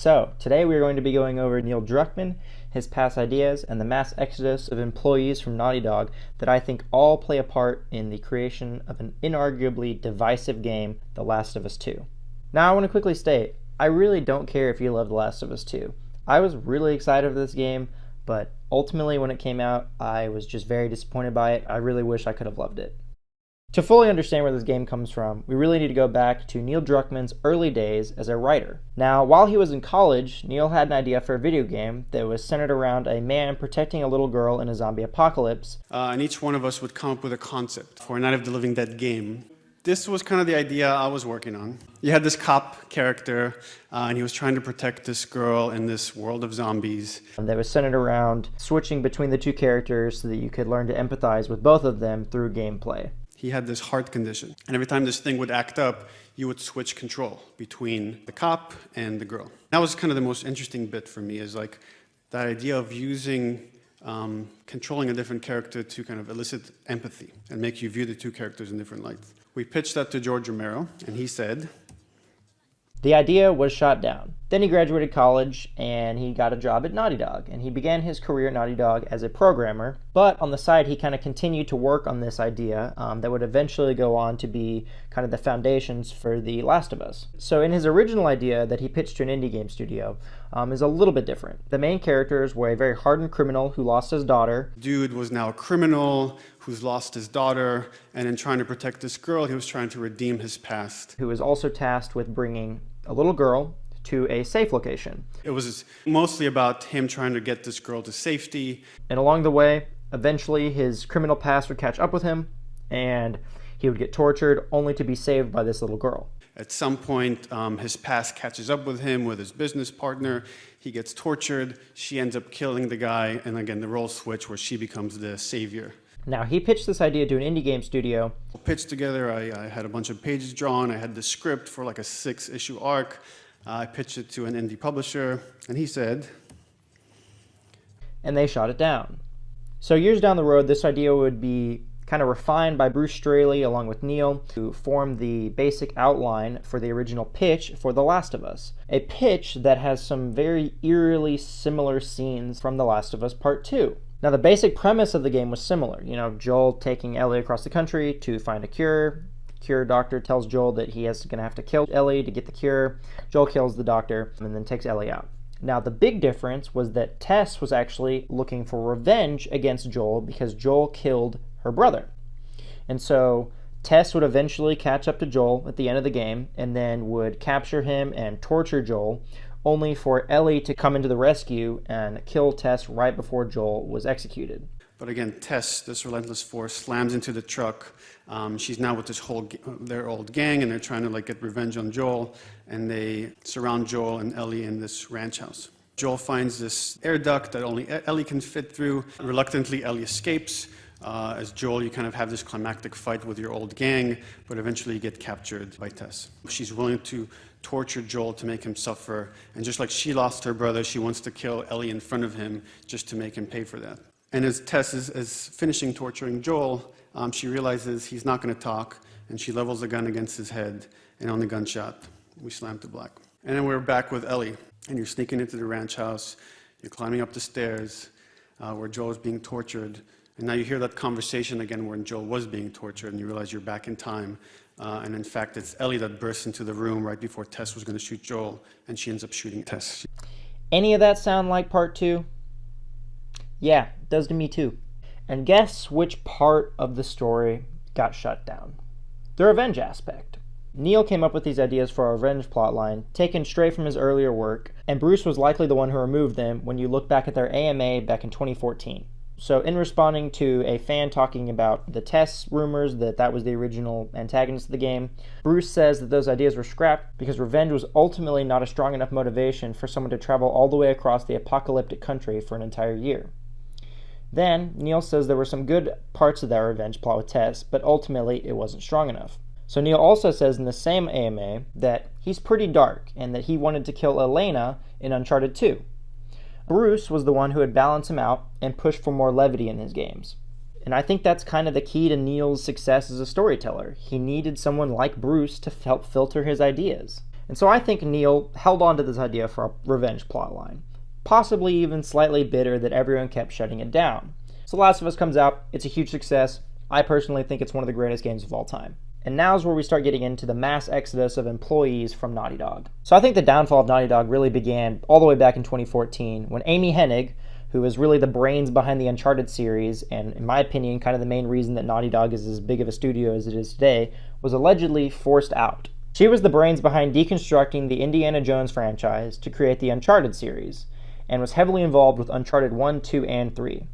So, today we are going to be going over Neil Druckmann, his past ideas, and the mass exodus of employees from Naughty Dog that I think all play a part in the creation of an inarguably divisive game, The Last of Us 2. Now, I want to quickly state, I really don't care if you love The Last of Us 2. I was really excited for this game, but ultimately when it came out, I was just very disappointed by it. I really wish I could have loved it. To fully understand where this game comes from, we really need to go back to Neil Druckmann's early days as a writer. Now, while he was in college, Neil had an idea for a video game that was centered around a man protecting a little girl in a zombie apocalypse. And each one of us would come up with a concept for a Night of the Living Dead game. This was kind of the idea I was working on. You had this cop character, and he was trying to protect this girl in this world of zombies. And that was centered around switching between the two characters so that you could learn to empathize with both of them through gameplay. He had this heart condition, and every time this thing would act up, you would switch control between the cop and the girl. That was kind of the most interesting bit for me, is like that idea of using controlling a different character to kind of elicit empathy and make you view the two characters in different lights. We pitched that to George Romero, and he said, the idea was shot down. Then he graduated college and he got a job at Naughty Dog, and he began his career at Naughty Dog as a programmer, but on the side he kind of continued to work on this idea that would eventually go on to be kind of the foundations for The Last of Us. So in his original idea that he pitched to an indie game studio is a little bit different. The main characters were a very hardened criminal who lost his daughter. Dude was now a criminal who's lost his daughter, and in trying to protect this girl, he was trying to redeem his past. Who was also tasked with bringing a little girl to a safe location. It was mostly about him trying to get this girl to safety. And along the way, eventually his criminal past would catch up with him, and he would get tortured only to be saved by this little girl. At some point, his past catches up with him with his business partner. He gets tortured. She ends up killing the guy, and again, the role switch where she becomes the savior. Now, he pitched this idea to an indie game studio. Pitched together, I had a bunch of pages drawn. I had the script for like a 6-issue arc. I pitched it to an indie publisher, and he said... And they shot it down. So years down the road, this idea would be kind of refined by Bruce Straley along with Neil to form the basic outline for the original pitch for The Last of Us. A pitch that has some very eerily similar scenes from The Last of Us Part 2. Now, the basic premise of the game was similar. You know, Joel taking Ellie across the country to find a cure. Cure doctor tells Joel that he is going to have to kill Ellie to get the cure. Joel kills the doctor and then takes Ellie out. Now, the big difference was that Tess was actually looking for revenge against Joel because Joel killed her brother. And so Tess would eventually catch up to Joel at the end of the game and then would capture him and torture Joel, only for Ellie to come into the rescue and kill Tess right before Joel was executed. But again, Tess, this relentless force, slams into the truck. She's now with this their old gang, and they're trying to like get revenge on Joel, and they surround Joel and Ellie in this ranch house. Joel finds this air duct that only Ellie can fit through. Reluctantly, Ellie escapes. As Joel, you kind of have this climactic fight with your old gang, but eventually you get captured by Tess. She's willing to torture Joel to make him suffer, and just like she lost her brother, she wants to kill Ellie in front of him just to make him pay for that. And as Tess is finishing torturing Joel, she realizes he's not going to talk, and she levels a gun against his head, and on the gunshot, we slam to black. And then we're back with Ellie, and you're sneaking into the ranch house, you're climbing up the stairs where Joel is being tortured, and now you hear that conversation again where Joel was being tortured, and you realize you're back in time. And in fact, it's Ellie that bursts into the room right before Tess was going to shoot Joel, and she ends up shooting Tess. Any of that sound like Part 2? Yeah, it does to me too. And guess which part of the story got shut down? The revenge aspect. Neil came up with these ideas for a revenge plotline, taken straight from his earlier work, and Bruce was likely the one who removed them when you look back at their AMA back in 2014. So in responding to a fan talking about the Tess rumors that was the original antagonist of the game, Bruce says that those ideas were scrapped because revenge was ultimately not a strong enough motivation for someone to travel all the way across the apocalyptic country for an entire year. Then, Neil says there were some good parts of that revenge plot with Tess, but ultimately it wasn't strong enough. So Neil also says in the same AMA that he's pretty dark and that he wanted to kill Elena in Uncharted 2. Bruce was the one who would balance him out and push for more levity in his games. And I think that's kind of the key to Neil's success as a storyteller. He needed someone like Bruce to help filter his ideas. And so I think Neil held on to this idea for a revenge plotline, possibly even slightly bitter that everyone kept shutting it down. So Last of Us comes out, it's a huge success. I personally think it's one of the greatest games of all time. And now's where we start getting into the mass exodus of employees from Naughty Dog. So I think the downfall of Naughty Dog really began all the way back in 2014 when Amy Hennig, who is really the brains behind the Uncharted series, and in my opinion, kind of the main reason that Naughty Dog is as big of a studio as it is today, was allegedly forced out. She was the brains behind deconstructing the Indiana Jones franchise to create the Uncharted series, and was heavily involved with Uncharted 1, 2, and 3.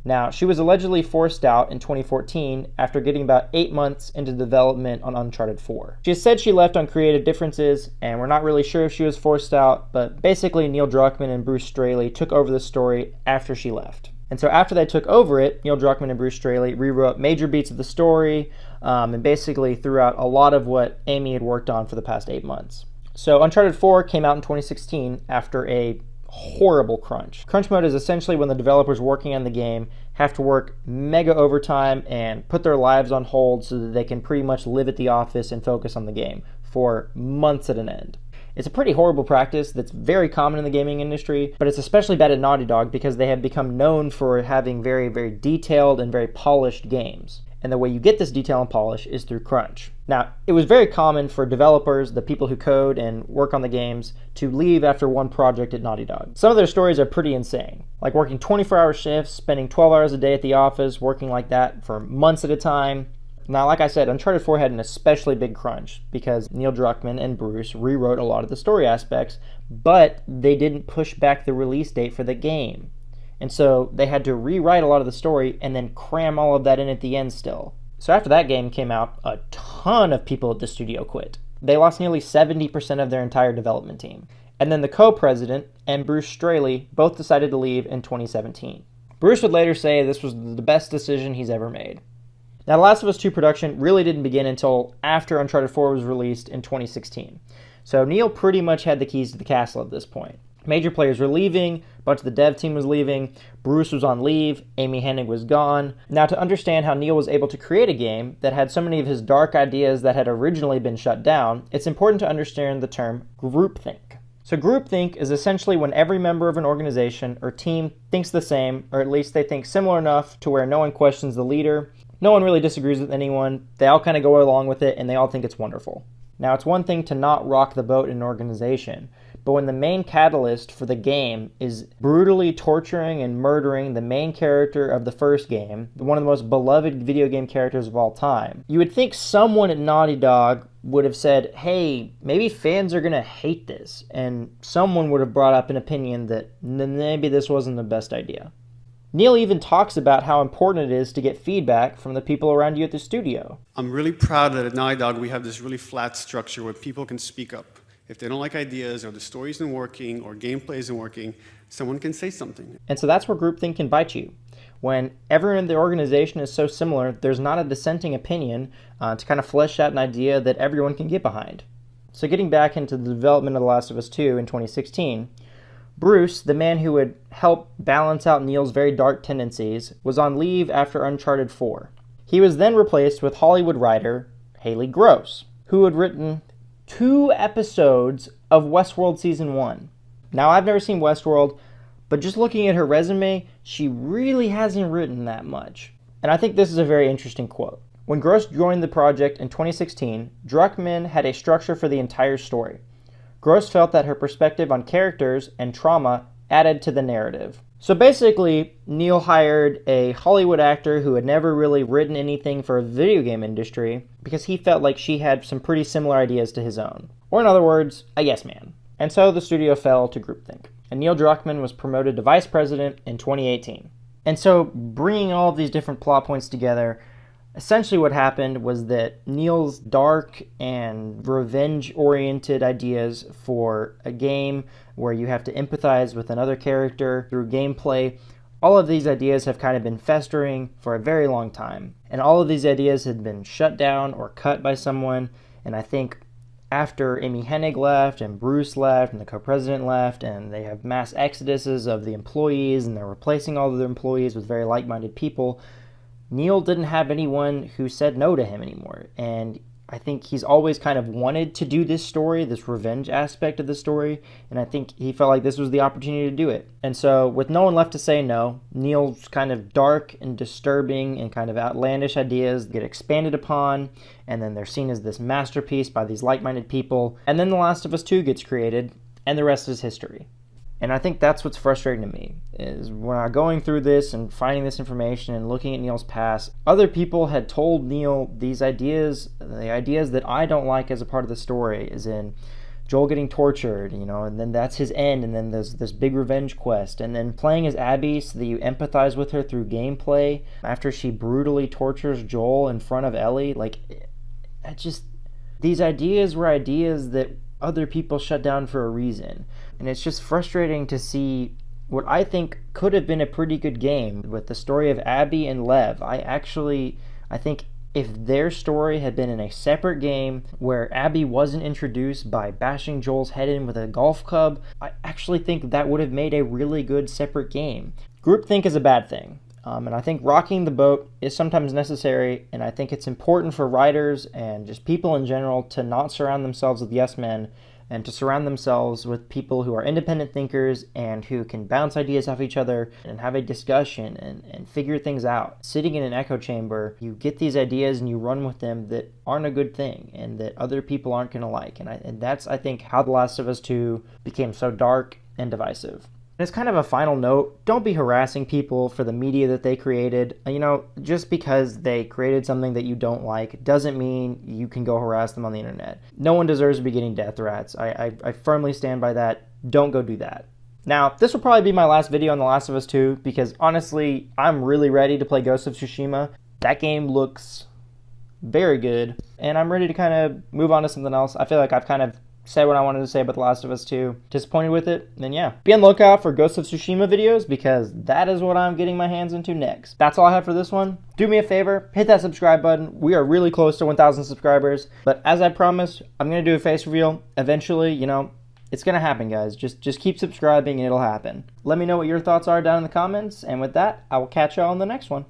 Now, she was allegedly forced out in 2014 after getting about 8 months into development on Uncharted 4. She has said she left on creative differences, and we're not really sure if she was forced out, but basically Neil Druckmann and Bruce Straley took over the story after she left. And so after they took over it, Neil Druckmann and Bruce Straley rewrote major beats of the story, and basically threw out a lot of what Amy had worked on for the past 8 months. So Uncharted 4 came out in 2016 after a horrible crunch. Crunch mode is essentially when the developers working on the game have to work mega overtime and put their lives on hold so that they can pretty much live at the office and focus on the game for months at an end. It's a pretty horrible practice that's very common in the gaming industry, but it's especially bad at Naughty Dog because they have become known for having very, very detailed and very polished games. And the way you get this detail and polish is through crunch. Now, it was very common for developers, the people who code and work on the games, to leave after one project at Naughty Dog. Some of their stories are pretty insane, like working 24-hour shifts, spending 12 hours a day at the office, working like that for months at a time. Now, like I said, Uncharted 4 had an especially big crunch because Neil Druckmann and Bruce rewrote a lot of the story aspects, but they didn't push back the release date for the game. And so they had to rewrite a lot of the story and then cram all of that in at the end still. So after that game came out, a ton of people at the studio quit. They lost nearly 70% of their entire development team. And then the co-president and Bruce Straley both decided to leave in 2017. Bruce would later say this was the best decision he's ever made. Now, The Last of Us 2 production really didn't begin until after Uncharted 4 was released in 2016. So Neil pretty much had the keys to the castle at this point. Major players were leaving, a bunch of the dev team was leaving, Bruce was on leave, Amy Hennig was gone. Now, to understand how Neil was able to create a game that had so many of his dark ideas that had originally been shut down, it's important to understand the term groupthink. So groupthink is essentially when every member of an organization or team thinks the same, or at least they think similar enough to where no one questions the leader, no one really disagrees with anyone, they all kind of go along with it, and they all think it's wonderful. Now, it's one thing to not rock the boat in an organization, but when the main catalyst for the game is brutally torturing and murdering the main character of the first game, one of the most beloved video game characters of all time, you would think someone at Naughty Dog would have said, hey, maybe fans are going to hate this, and someone would have brought up an opinion that maybe this wasn't the best idea. Neil even talks about how important it is to get feedback from the people around you at the studio. I'm really proud that at Naughty Dog we have this really flat structure where people can speak up. If they don't like ideas or the story isn't working or gameplay isn't working, someone can say something. And so that's where groupthink can bite you. When everyone in the organization is so similar, there's not a dissenting opinion to kind of flesh out an idea that everyone can get behind. So getting back into the development of The Last of Us 2 in 2016, Bruce, the man who would help balance out Neil's very dark tendencies, was on leave after Uncharted 4. He was then replaced with Hollywood writer Haley Gross, who had written 2 episodes of Westworld Season 1. Now, I've never seen Westworld, but just looking at her resume, she really hasn't written that much. And I think this is a very interesting quote. When Gross joined the project in 2016, Druckmann had a structure for the entire story. Gross felt that her perspective on characters and trauma added to the narrative. So basically, Neil hired a Hollywood actor who had never really written anything for the video game industry because he felt like she had some pretty similar ideas to his own. Or in other words, a yes man. And so the studio fell to groupthink. And Neil Druckmann was promoted to vice president in 2018. And so bringing all of these different plot points together, essentially what happened was that Neil's dark and revenge-oriented ideas for a game where you have to empathize with another character through gameplay, all of these ideas have kind of been festering for a very long time. And all of these ideas had been shut down or cut by someone, and I think after Amy Hennig left and Bruce left and the co-president left and they have mass exoduses of the employees and they're replacing all of their employees with very like-minded people, Neil didn't have anyone who said no to him anymore, and I think he's always kind of wanted to do this story, this revenge aspect of the story, and I think he felt like this was the opportunity to do it. And so, with no one left to say no, Neil's kind of dark and disturbing and kind of outlandish ideas get expanded upon, and then they're seen as this masterpiece by these like-minded people, and then The Last of Us 2 gets created, and the rest is history. And I think that's what's frustrating to me, is when I'm going through this and finding this information and looking at Neil's past, other people had told Neil these ideas, the ideas that I don't like as a part of the story, as in Joel getting tortured, and then that's his end, and then there's this big revenge quest, and then playing as Abby so that you empathize with her through gameplay after she brutally tortures Joel in front of Ellie. These ideas were ideas that other people shut down for a reason. And it's just frustrating to see what I think could have been a pretty good game with the story of Abby and Lev. I think if their story had been in a separate game where Abby wasn't introduced by bashing Joel's head in with a golf club, I actually think that would have made a really good separate game. Groupthink is a bad thing. And I think rocking the boat is sometimes necessary, and I think it's important for writers and just people in general to not surround themselves with yes men and to surround themselves with people who are independent thinkers and who can bounce ideas off each other and have a discussion and figure things out. Sitting in an echo chamber, you get these ideas and you run with them that aren't a good thing and that other people aren't going to like. And that's, I think, how The Last of Us 2 became so dark and divisive. And as kind of a final note, don't be harassing people for the media that they created. Just because they created something that you don't like doesn't mean you can go harass them on the internet. No one deserves to be getting death threats. I firmly stand by that. Don't go do that. Now, this will probably be my last video on The Last of Us 2 because honestly, I'm really ready to play Ghost of Tsushima. That game looks very good, and I'm ready to kind of move on to something else. I feel like I've kind of said what I wanted to say about The Last of Us 2. Disappointed with it? Then yeah. Be on the lookout for Ghost of Tsushima videos because that is what I'm getting my hands into next. That's all I have for this one. Do me a favor, hit that subscribe button. We are really close to 1,000 subscribers. But as I promised, I'm going to do a face reveal. Eventually, it's going to happen, guys. Just keep subscribing and it'll happen. Let me know what your thoughts are down in the comments. And with that, I will catch y'all on the next one.